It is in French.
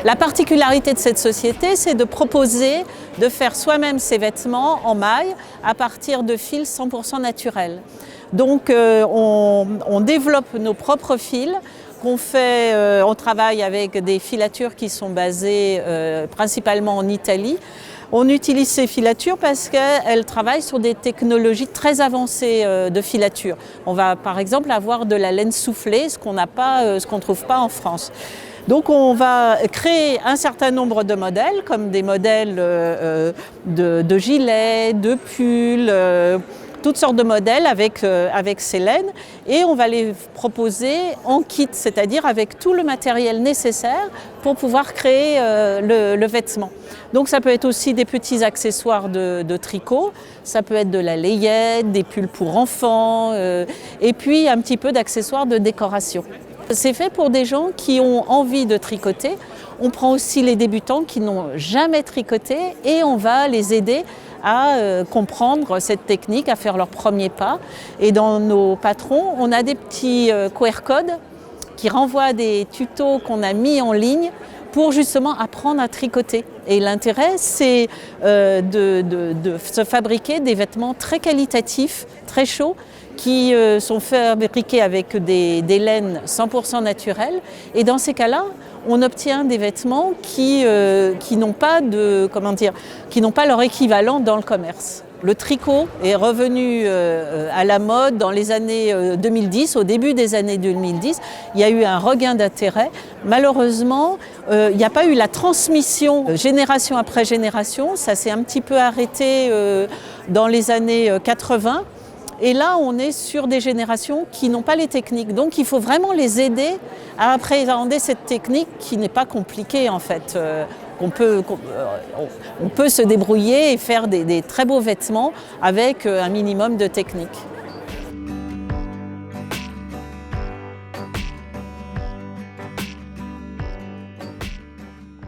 La particularité de cette société, c'est de proposer de faire soi-même ses vêtements en maille à partir de fils 100% naturels. Donc on développe nos propres fils. On travaille avec des filatures qui sont basées principalement en Italie. On utilise ces filatures parce qu'elles travaillent sur des technologies très avancées de filature. On va par exemple avoir de la laine soufflée, ce qu'on ne trouve pas en France. Donc on va créer un certain nombre de modèles, comme des modèles de gilets, de pulls, toutes sortes de modèles avec ces laines, et on va les proposer en kit, c'est-à-dire avec tout le matériel nécessaire pour pouvoir créer le vêtement. Donc ça peut être aussi des petits accessoires de tricot, ça peut être de la layette, des pulls pour enfants, et puis un petit peu d'accessoires de décoration. C'est fait pour des gens qui ont envie de tricoter. On prend aussi les débutants qui n'ont jamais tricoté et on va les aider à comprendre cette technique, à faire leurs premiers pas. Et dans nos patrons, on a des petits QR codes qui renvoient à des tutos qu'on a mis en ligne pour justement apprendre à tricoter. Et l'intérêt, c'est de se fabriquer des vêtements très qualitatifs, très chauds, qui sont fabriqués avec des laines 100% naturelles. Et dans ces cas-là, on obtient des vêtements qui n'ont pas leur équivalent dans le commerce. Le tricot est revenu à la mode dans les années 2010, au début des années 2010. Il y a eu un regain d'intérêt. Malheureusement, il n'y a pas eu la transmission génération après génération. Ça s'est un petit peu arrêté dans les années 80. Et là, on est sur des générations qui n'ont pas les techniques. Donc, il faut vraiment les aider à appréhender cette technique qui n'est pas compliquée, en fait. On peut se débrouiller et faire des très beaux vêtements avec un minimum de technique.